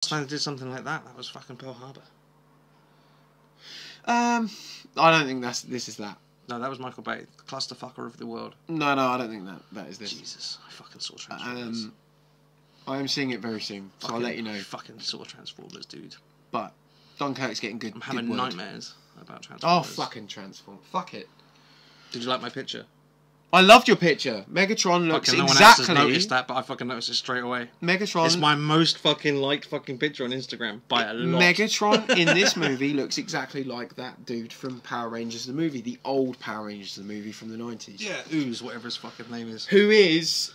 time they did something like that, that was fucking Pearl Harbor. I don't think this is that. No, that was Michael Bay, the clusterfucker of the world. No, I don't think that is this. Jesus, I fucking saw Transformers. I am seeing it very soon, so I'll let you know. Fucking saw Transformers, dude. But Dunkirk's getting good. I'm having good nightmares about Transformers. Oh, fucking Transform. Fuck it. Did you like my picture? I loved your picture. Megatron looks no exactly... one else has noticed that, but I fucking noticed it straight away. Megatron... It's my most fucking liked fucking picture on Instagram by a lot. Megatron in this movie looks exactly like that dude from Power Rangers the movie, the old Power Rangers the movie from the 90s. Yeah, Ooze, whatever his fucking name is. Who is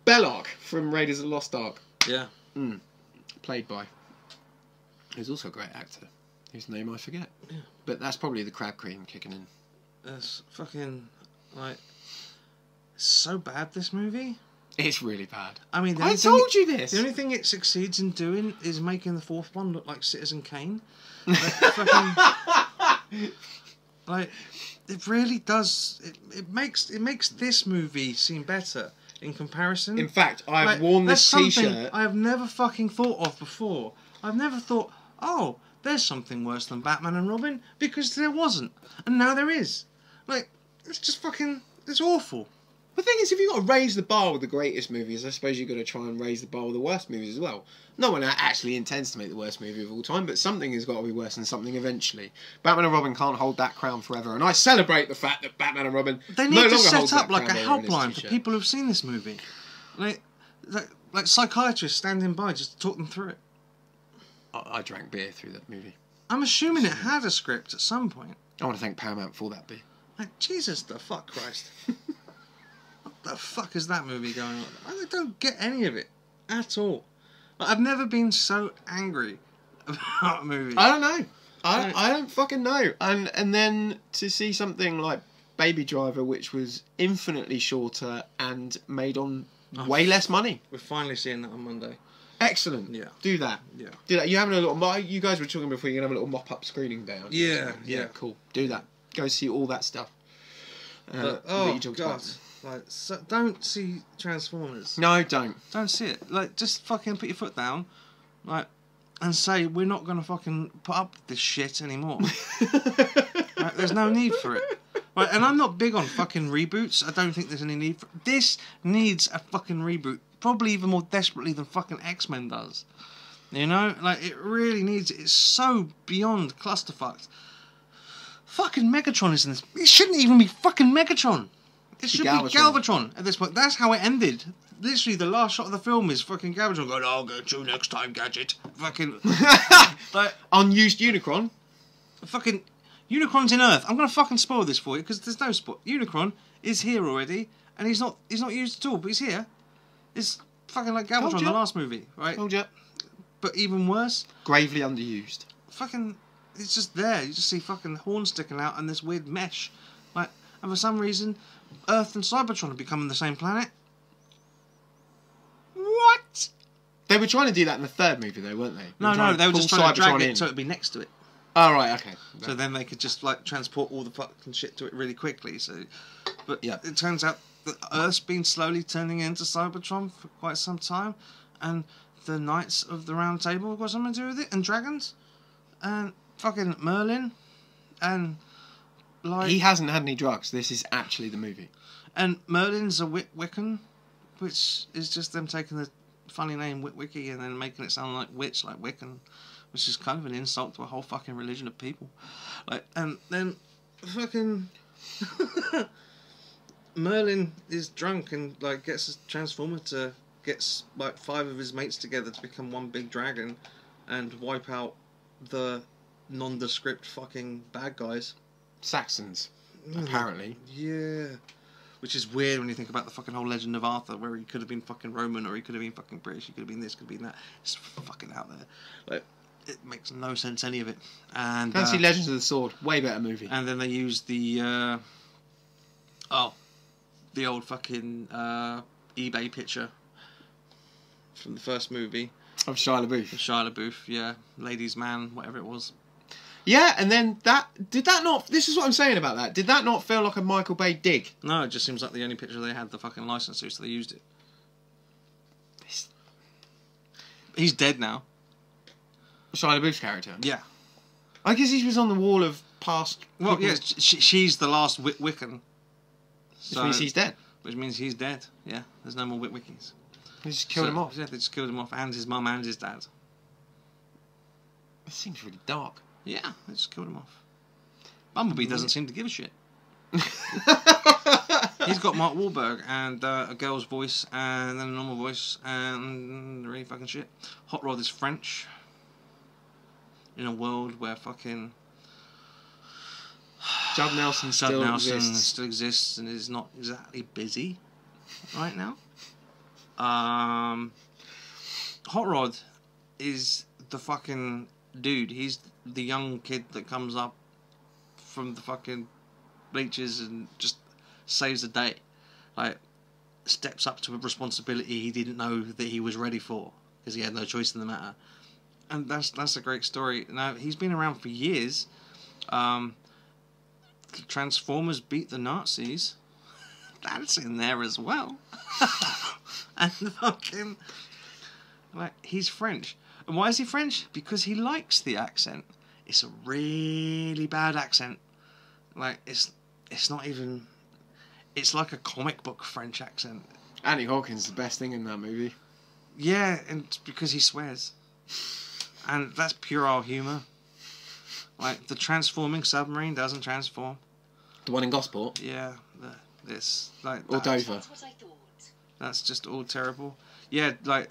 Belloc from Raiders of the Lost Ark. Yeah. Played by... Who's also a great actor, whose name I forget. Yeah. But that's probably the crab cream kicking in. It's fucking, like... It's so bad, this movie. It's really bad. I mean, I told you this. The only thing it succeeds in doing is making the fourth one look like Citizen Kane. Like, fucking, like it really does. It makes this movie seem better in comparison. In fact, I've worn this T-shirt. I have never fucking thought of before. I've never thought, oh, there's something worse than Batman and Robin, because there wasn't, and now there is. Like, it's just fucking. It's awful. The thing is, if you've got to raise the bar with the greatest movies, I suppose you've got to try and raise the bar with the worst movies as well. No one actually intends to make the worst movie of all time, but something has got to be worse than something eventually. Batman and Robin can't hold that crown forever, and I celebrate the fact that Batman and Robin they need to set up like a helpline for people who've seen this movie. Like psychiatrists standing by just to talk them through it. I drank beer through that movie. I'm assuming it had a script at some point. I want to thank Paramount for that beer. Like, Jesus the fuck Christ. What the fuck is that movie going on? I don't get any of it at all. Like, I've never been so angry about a movie. I don't know. I don't fucking know. And then to see something like Baby Driver, which was infinitely shorter and made on way less money. We're finally seeing that on Monday. Excellent. Yeah. Do that. Yeah. Do that. You're having a little... You guys were talking before, you're going to have a little mop-up screening day. Yeah. Cool. Do that. Go see all that stuff. But, oh, God. Like, so, don't see Transformers. No, don't. Don't see it. Like, just fucking put your foot down, like, and say we're not gonna fucking put up with this shit anymore. Like, there's no need for it. Right, and I'm not big on fucking reboots. I don't think there's any need for this. Needs a fucking reboot, probably even more desperately than fucking X-Men does. You know, like it really needs it. It's so beyond clusterfucked. Fucking Megatron is in this. It shouldn't even be fucking Megatron. It should be Galvatron at this point. That's how it ended. Literally, the last shot of the film is fucking Galvatron going, "I'll get you next time, Gadget." Fucking like unused Unicron. Fucking Unicron's in Earth. I'm gonna fucking spoil this for you because there's no spoil. Unicron is here already, and he's not used at all, but he's here. It's fucking like Galvatron in the last movie, right? Told you. But even worse, gravely underused. Fucking, it's just there. You just see fucking horns sticking out and this weird mesh, like, and for some reason, Earth and Cybertron have become the same planet. What? They were trying to do that in the third movie, though, weren't they? No, they were just trying to drag it so it'd be next to it. Oh, right, okay. So then they could just, like, transport all the fucking shit to it really quickly. So, but yeah, it turns out that Earth's been slowly turning into Cybertron for quite some time, and the Knights of the Round Table have got something to do with it, and dragons, and fucking Merlin, and like... He hasn't had any drugs. This is actually the movie. And Merlin's a Wiccan, which is just them taking the funny name Witwicky and then making it sound like witch, like Wiccan, which is kind of an insult to a whole fucking religion of people. Like, and then fucking Merlin is drunk and like gets a transformer to gets like 5 of his mates together to become one big dragon and wipe out the nondescript fucking bad guys. Saxons, apparently. Yeah. Which is weird when you think about the fucking whole legend of Arthur, where he could have been fucking Roman, or he could have been fucking British, he could have been this, could have been that. It's fucking out there. Like, it makes no sense, any of it. And Fancy Legends of the Sword, way better movie. And then they used the old fucking eBay picture from the first movie. Of Shia LaBeouf. Shia LaBeouf, yeah. Ladies' Man, whatever it was. Yeah, and then this is what I'm saying about that. Did that not feel like a Michael Bay dig? No, it just seems like the only picture they had the fucking license to, so they used it. He's dead now. Shia LaBeouf's character. Yeah. I guess he was on the wall of past. Well, people. yeah, she's the last Wiccan. Which means he's dead. Which means he's dead. Yeah, there's no more Wickies. They just killed him off. Yeah, they just killed him off, and his mum and his dad. It seems really dark. Yeah, they just killed him off. Bumblebee doesn't seem to give a shit. He's got Mark Wahlberg and a girl's voice and then a normal voice and really fucking shit. Hot Rod is French. In a world where fucking Judd Nelson still exists and is not exactly busy right now. Hot Rod is the fucking dude. He's the young kid that comes up from the fucking bleachers and just saves the day. Like, steps up to a responsibility he didn't know that he was ready for because he had no choice in the matter. And that's a great story. Now, he's been around for years. Transformers beat the Nazis. That's in there as well. And fucking, like, he's French. And why is he French? Because he likes the accent. It's a really bad accent. Like, it's not even... It's like a comic book French accent. Anthony Hawkins is the best thing in that movie. Yeah, and it's because he swears. And that's puerile humour. Like, the transforming submarine doesn't transform. The one in Gosport? Yeah, this, like... Or Dover. That's what I thought. That's just all terrible. Yeah, like,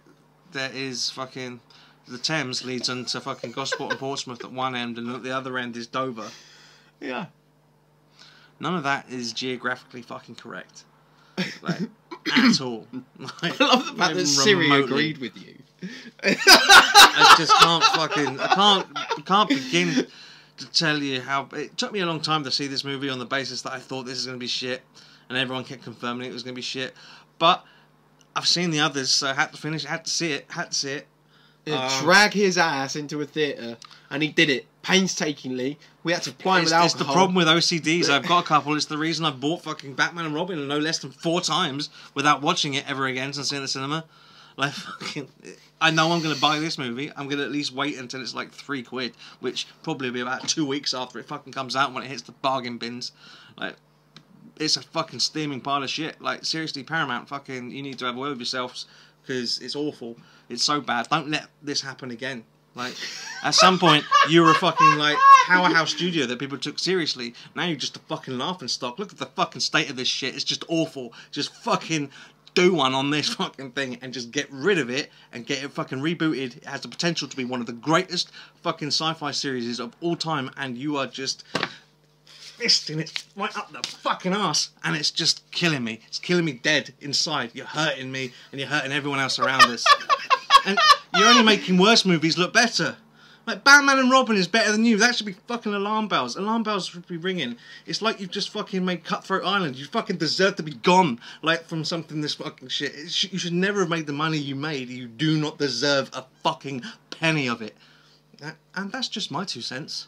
there is fucking... The Thames leads into fucking Gosport and Portsmouth at one end, and at the other end is Dover. Yeah. None of that is geographically fucking correct. Like, at all. Like, I love the fact that Siri agreed with you. I just can't fucking... I can't begin to tell you how... It took me a long time to see this movie on the basis that I thought this is going to be shit, and everyone kept confirming it was going to be shit. But I've seen the others, so I had to finish it, had to see it. Drag his ass into a theatre, and he did it painstakingly. We had to apply him with alcohol. It's the problem with OCDs. I've got a couple. It's the reason I bought fucking Batman and Robin no less than 4 times without watching it ever again since in the cinema. Like, fucking, I know I'm going to buy this movie. I'm going to at least wait until it's like £3, which probably will be about 2 weeks after it fucking comes out when it hits the bargain bins. Like, it's a fucking steaming pile of shit. Like, seriously, Paramount, fucking, you need to have a word with yourselves because it's awful. It's so bad. Don't let this happen again. Like, at some point, you were a fucking, like, powerhouse studio that people took seriously. Now you're just a fucking laughing stock. Look at the fucking state of this shit. It's just awful. Just fucking do one on this fucking thing and just get rid of it and get it fucking rebooted. It has the potential to be one of the greatest fucking sci-fi series of all time, and you are just fisting it right up the fucking arse, and it's just killing me. It's killing me dead inside. You're hurting me, and you're hurting everyone else around us. And you're only making worse movies look better. Like, Batman and Robin is better than you. That should be fucking alarm bells. Alarm bells should be ringing. It's like you've just fucking made Cutthroat Island. You fucking deserve to be gone, like, from something this fucking shit. You should never have made the money you made. You do not deserve a fucking penny of it. And that's just my 2 cents.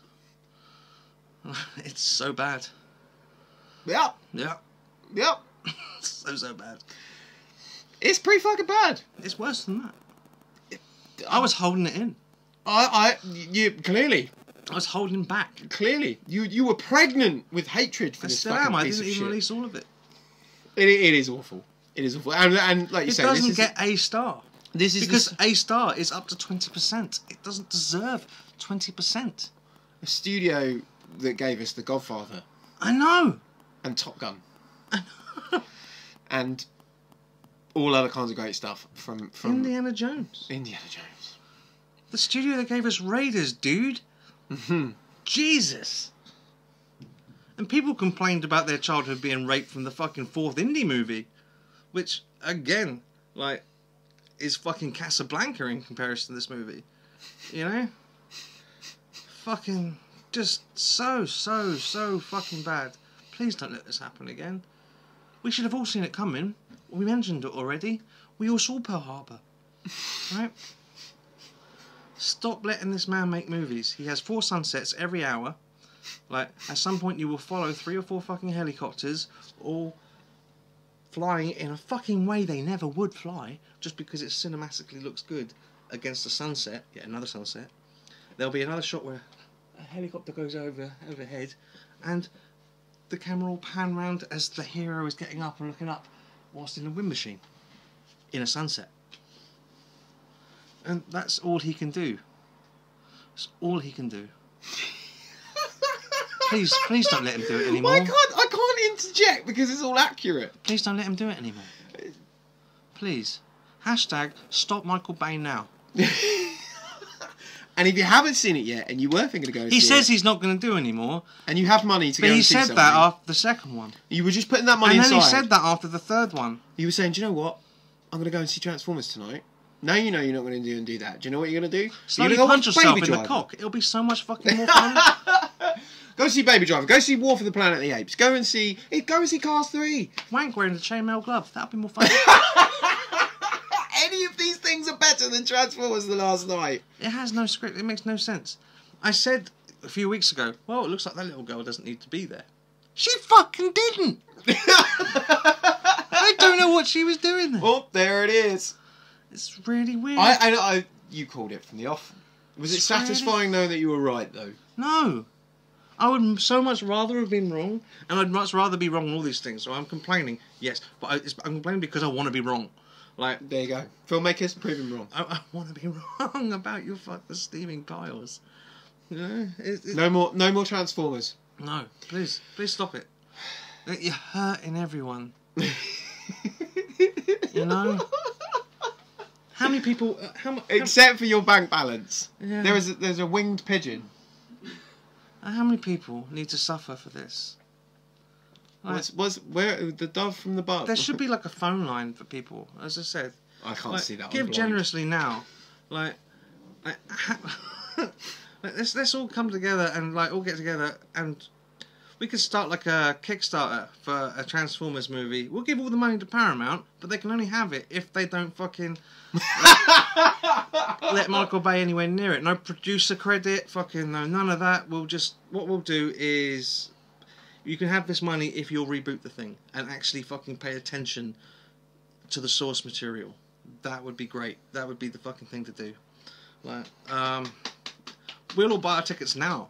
It's so bad. Yep. Yeah. Yep. So bad. It's pretty fucking bad. It's worse than that. I was holding it in. You clearly. I was holding back. Clearly. You were pregnant with hatred for this fucking I piece didn't of even shit. release all of it. It is awful. It is awful. And like you say, it doesn't get a star. This is because a star is up to 20%. It doesn't deserve 20%. a studio that gave us The Godfather. I know. And Top Gun. And all other kinds of great stuff from Indiana Jones. Indiana Jones. The studio that gave us Raiders, dude. Mm-hmm. Jesus. And people complained about their childhood being raped from the fucking 4th indie movie. Which, again, like, is fucking Casablanca in comparison to this movie. You know? Fucking, just so fucking bad. Please don't let this happen again. We should have all seen it coming. We mentioned it already. We all saw Pearl Harbor. Right? Stop letting this man make movies. He has 4 sunsets every hour. Like, at some point you will follow 3 or 4 fucking helicopters, all flying in a fucking way they never would fly, just because it cinematically looks good against the sunset. Yet another sunset. there'll be another shot where a helicopter goes overhead, and the camera will pan round as the hero is getting up and looking up, whilst in a wind machine, in a sunset. And that's all he can do. That's all he can do. Please don't let him do it anymore. I can't interject because it's all accurate. Please don't let him do it anymore. Please. Hashtag stop Michael Bay now. And if you haven't seen it yet, and you were thinking of going to see it... He says he's not going to do anymore. And you have money to go and see something. But he said that after the second one. You were just putting that money aside. And then he said that after the third one. You were saying, do you know what? I'm going to go and see Transformers tonight. Now you know you're not going to do that. Do you know what you're going to do? Slowly punch yourself in the cock. It'll be so much fucking more fun. Go see Baby Driver. Go see War for the Planet of the Apes. Go and see Cars 3. Wank wearing the chainmail glove. That'll be more fun. Any of these things are better than Transformers The Last Night. It has no script. It makes no sense. I said a few weeks ago, well, it looks like that little girl doesn't need to be there. She fucking didn't. I don't know what she was doing there. Oh, there it is. It's really weird. You called it from the off. Was it satisfying knowing that you were right, though? No. I would so much rather have been wrong, and I'd much rather be wrong on all these things. So I'm complaining, yes, but I'm complaining because I want to be wrong. Like, there you go. Filmmakers, prove him wrong. I want to be wrong about your fucking steaming piles. You know, no more Transformers. No, please stop it. You're hurting everyone. You know. How many people? Except for your bank balance. Yeah. There's a winged pigeon. How many people need to suffer for this? Like, where the dove from the bug? There should be like a phone line for people. As I said, I can't see that. Give generously now. Let's all come together and all get together, and we could start like a Kickstarter for a Transformers movie. We'll give all the money to Paramount, but they can only have it if they don't fucking let Michael Bay anywhere near it. No producer credit, fucking no, none of that. What we'll do is, you can have this money if you'll reboot the thing and actually fucking pay attention to the source material. That would be great. That would be the fucking thing to do. We'll all buy our tickets now.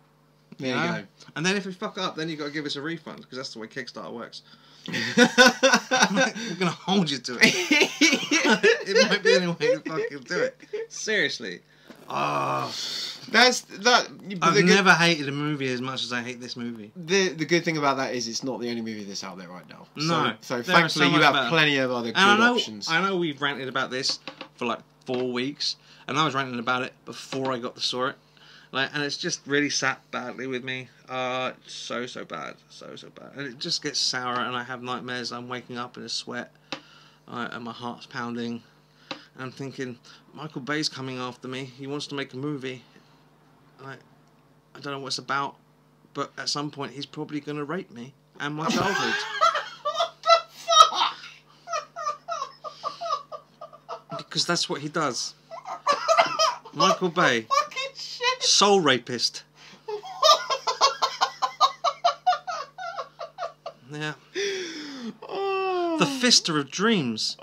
There you go. And then if we fuck up, then you got to give us a refund, because that's the way Kickstarter works. We're gonna hold you to it. It might be the only way to fucking do it. Seriously. That's that. I've never hated a movie as much as I hate this movie. The good thing about that is it's not the only movie that's out there right now. No. So thankfully you have plenty of other good options. I know we've ranted about this for like 4 weeks, and I was ranting about it before I got to saw it. And it's just really sat badly with me. So bad. So bad. And it just gets sour, and I have nightmares. I'm waking up in a sweat, and my heart's pounding. And I'm thinking, Michael Bay's coming after me. He wants to make a movie. I don't know what it's about, but at some point he's probably going to rape me and my childhood. What the fuck? Because that's what he does. Michael Bay. Shit. Soul rapist. Yeah. Oh. The fister of dreams.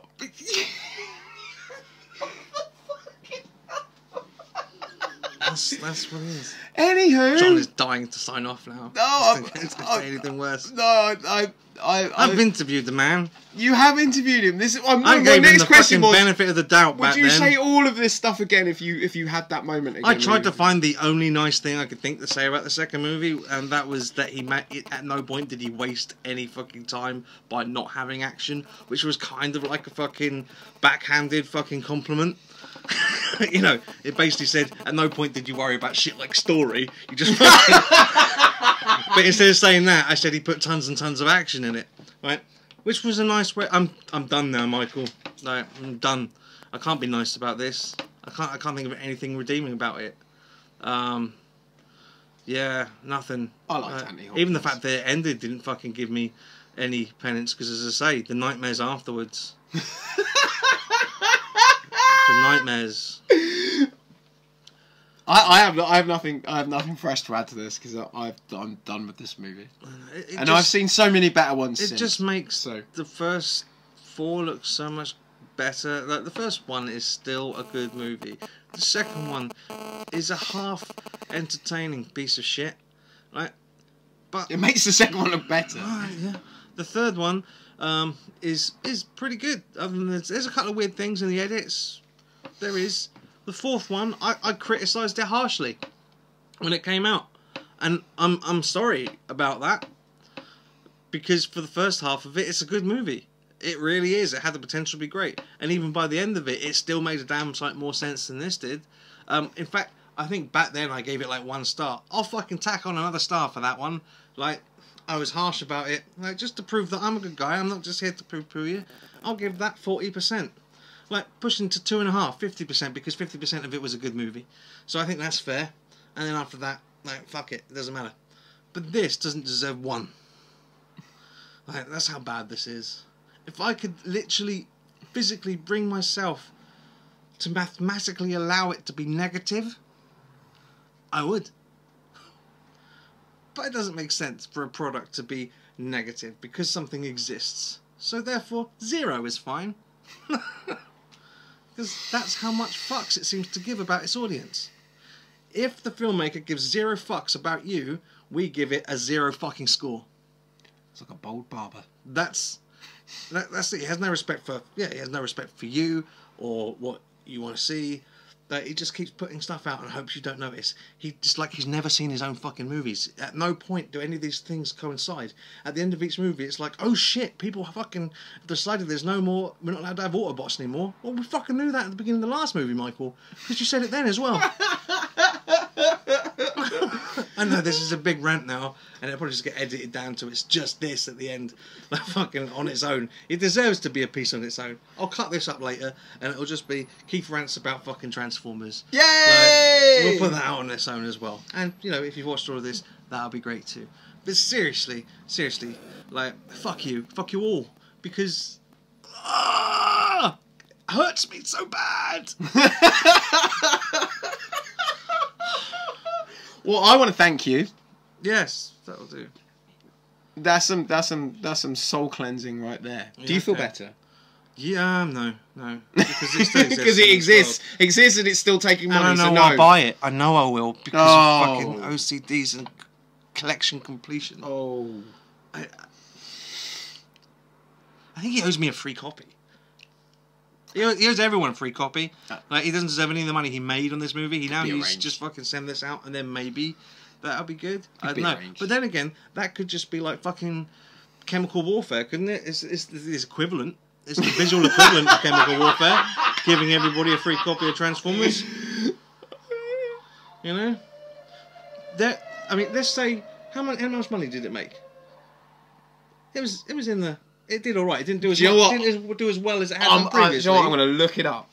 That's what it is. Anywho, John is dying to sign off now. No, it's going to say anything worse. No, I've interviewed the man. You have interviewed him. I gave him the fucking benefit of the doubt back then. Would you say all of this stuff again if you had that moment again? I tried to find the only nice thing I could think to say about the second movie, and that was that at no point did he waste any fucking time by not having action, which was kind of like a fucking backhanded fucking compliment. You know, it basically said, at no point did you worry about shit like story. You just fucking... But instead of saying that, I said he put tons and tons of action in it, right? Which was a nice way. I'm done now, Michael. Like, I'm done. I can't be nice about this. I can't think of anything redeeming about it. Yeah, nothing. I liked Anthony Hopkins. Even the fact that it ended didn't fucking give me any penance, because as I say, the nightmares afterwards. The nightmares. I have nothing fresh to add to this, because I'm done with this movie. I've seen so many better ones since. It just makes the first 4 look so much better. Like, the first one is still a good movie. The second one is a half entertaining piece of shit, right? But It makes the second one look better. yeah. The third one is pretty good. Other than there's a couple of weird things in the edits. There is. The fourth one, I criticised it harshly when it came out, and I'm sorry about that, because for the first half of it, it's a good movie. It really is. It had the potential to be great, and even by the end of it, it still made a damn sight more sense than this did. In fact, I think back then I gave it like 1 star. I'll fucking tack on another star for that one. Like, I was harsh about it, like, just to prove that I'm a good guy. I'm not just here to poo-poo you. I'll give that 40%. Like, pushing to 2.5, 50%, because 50% of it was a good movie. So I think that's fair. And then after that, like, fuck it doesn't matter. But this doesn't deserve 1. Like, that's how bad this is. If I could literally, physically bring myself to mathematically allow it to be negative, I would. But it doesn't make sense for a product to be negative because something exists. So therefore, 0 is fine. Because that's how much fucks it seems to give about its audience. If the filmmaker gives 0 fucks about you, we give it a 0 fucking score. It's like a bold barber. That's it. He has no respect for he has no respect for you or what you want to see. He just keeps putting stuff out and hopes you don't notice. He's never seen his own fucking movies. At no point do any of these things coincide. At the end of each movie, it's like, oh shit, people fucking decided there's no more. We're not allowed to have Autobots anymore. Well, we fucking knew that at the beginning of the last movie, Michael, because you said it then as well. I know this is a big rant now, and it'll probably just get edited down to it's just this at the end, like fucking on its own. It deserves to be a piece on its own. I'll cut this up later, and it'll just be Keith rants about fucking Transformers. Yay! Like, we'll put that out on its own as well. And you know, if you've watched all of this, that'll be great too. But seriously, like, fuck you all, because it hurts me so bad. Well, I want to thank you. Yes, that'll do. That's some soul cleansing right there. Yeah, Do you feel okay. better? Yeah, no, because it still exists. Because it exists and it's still taking money. And I know so no. I'll buy it. I know I will because of fucking OCDs and collection completion. Oh, I think he owes me a free copy. He owes everyone a free copy. Like, he doesn't deserve any of the money he made on this movie. He needs to just fucking send this out, and then maybe that'll be good. I don't know. But then again, that could just be like fucking chemical warfare, couldn't it? It's equivalent. It's the visual equivalent of chemical warfare, giving everybody a free copy of Transformers. You know? I mean, let's say how much money did it make? It was in the. It did all right. It didn't do as well. It didn't do as well as it had done previously. You know what? I'm going to look it up.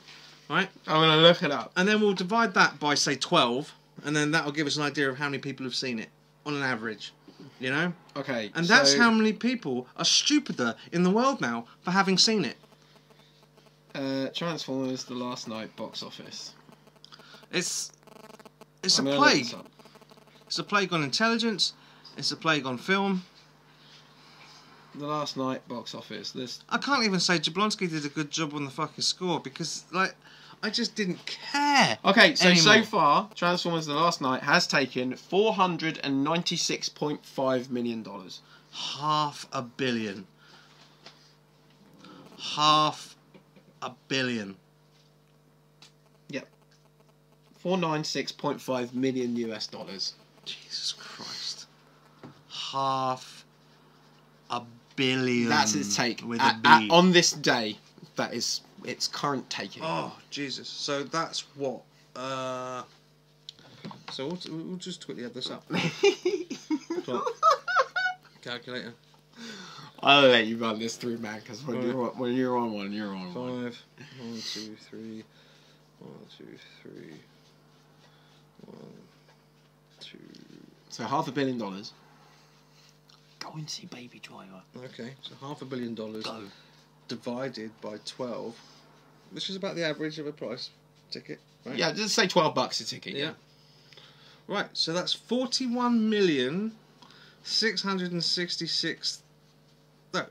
Right? I'm going to look it up. And then we'll divide that by, say, 12, and then that'll give us an idea of how many people have seen it on an average. You know? Okay. And that's how many people are stupider in the world now for having seen it. Transformers: The Last Night box office. It's a plague. It's a plague on intelligence. It's a plague on film. The Last Night box office. I can't even say Jablonski did a good job on the fucking score because, like, I just didn't care. Okay, so anymore. so far, Transformers: The Last Night has taken $496.5 million. $500 million. $500 million. Yep. $496.5 million US. Jesus Christ. $500 million. That's its take. With a B. On this day, that is its current taking. Oh, Jesus. So that's what? So we'll just quickly add this up. Calculator. I'll let you run this through, man, because when you're on one, you're on 5, one. 1, 2, 3, 1, 2, 3, 1, 2. So $500 million. Go and see Baby Driver. Okay, so $500 million Go. divided by 12, which is about the average of a price ticket, right? Yeah, just say $12 a ticket. Yeah. Right, so that's 41,666. No,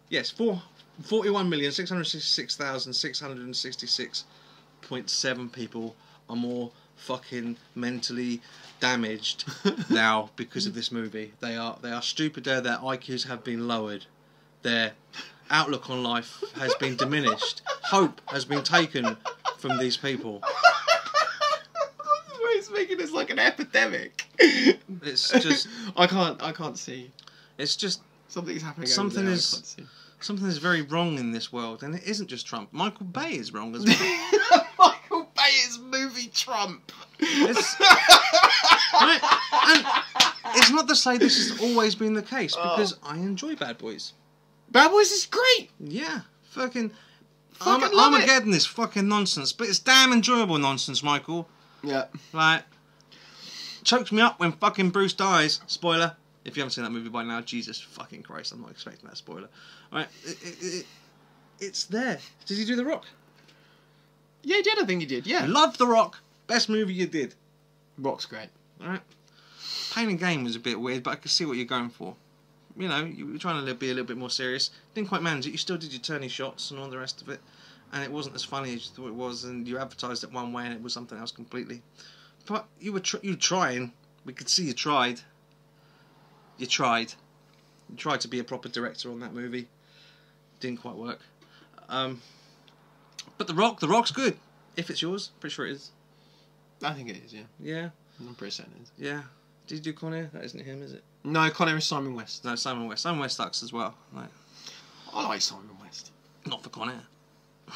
yes, 41,666,666.7 people are more fucking mentally damaged now because of this movie. They are stupider. Their IQs have been lowered. Their outlook on life has been diminished. Hope has been taken from these people. He's making this like an epidemic. It's just I can't see. It's just Something's happening. something over there, is I can't see. something is very wrong in this world, and it isn't just Trump. Michael Bay is wrong as well. Michael Bay is movie Trump. It's, right? And it's not to say this has always been the case, because I enjoy Bad Boys. Bad Boys is great. Yeah, fucking Love it. Armageddon is fucking nonsense, but it's damn enjoyable nonsense, Michael. Yeah. Like, chokes me up when fucking Bruce dies. Spoiler. If you haven't seen that movie by now, Jesus fucking Christ, I'm not expecting that spoiler. Alright, it's there. Did he do The Rock? Yeah, he did. I think he did. Yeah. Love The Rock. Best movie you did. Rock's great. Alright. Pain and Gain was a bit weird, but I could see what you're going for. You know, you were trying to be a little bit more serious. Didn't quite manage it. You still did your turny shots and all the rest of it. And it wasn't as funny as you thought it was, and you advertised it one way and it was something else completely. But you were trying. We could see you tried. You tried. You tried to be a proper director on that movie. Didn't quite work. But The Rock's good. If it's yours, pretty sure it is. I think it is. Yeah. Yeah. I'm pretty certain it is. Yeah. Did you do Con Air? That isn't him, is it? No, Con Air is Simon West. No, Simon West. Simon West sucks as well. Like, I like Simon West. not for Con Air.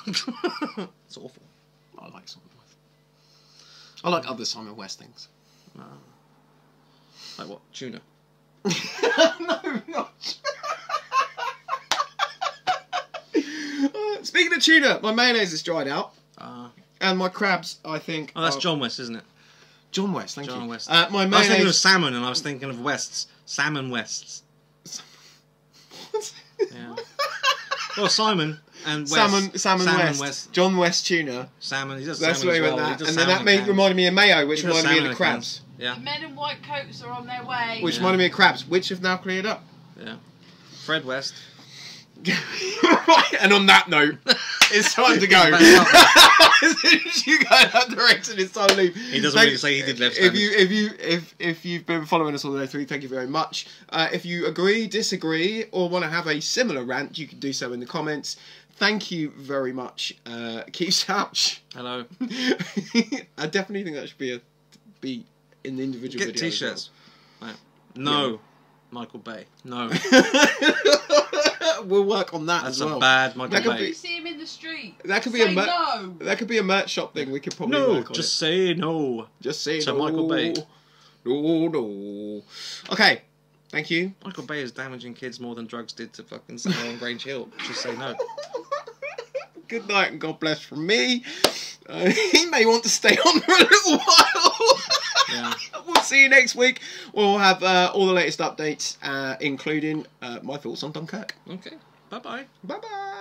It's awful. I like Simon West. I like other Simon West things. Like what? Tuna. No, not. Speaking of tuna, my mayonnaise is dried out, and my crabs, I think. Oh, that's John West, isn't it? John West, thank you. John West. My I was mayonnaise. thinking of salmon, and I was thinking of Wests. Salmon Wests. What? Yeah. Well, Simon and West. Salmon West. John West tuna. Salmon. He does That's salmon where as he well. went He that, does and then salmon that reminded me of mayo, which He does reminded me of salmon the in crabs. Yeah. The men in white coats are on their way. Which reminded me of crabs, which have now cleared up. Yeah. Fred West. Right, and on that note, it's time to go. As soon as you go in that direction, it's time to leave. He doesn't really say he did left. If you've been following us all the way through, thank you very much. If you agree, disagree, or want to have a similar rant, you can do so in the comments. Thank you very much. Keep Ouch. Hello. I definitely think that should be in the individual Get video. t-shirts. Right. No. Yeah. Michael Bay. No. We'll work on that That's as well. a bad Michael Bay. You see him in the street. That could be Say a no. That could be a merch shop thing. We could probably No, work on just it. say no. Just say to no. Michael Bay. No. Okay. Thank you. Michael Bay is damaging kids more than drugs did to fucking Samuel on Grange Hill. Just say no. Good night and God bless from me. He may want to stay on for a little while. Yeah. We'll see you next week. We'll have all the latest updates, including my thoughts on Dunkirk. Okay. Bye-bye. Bye-bye.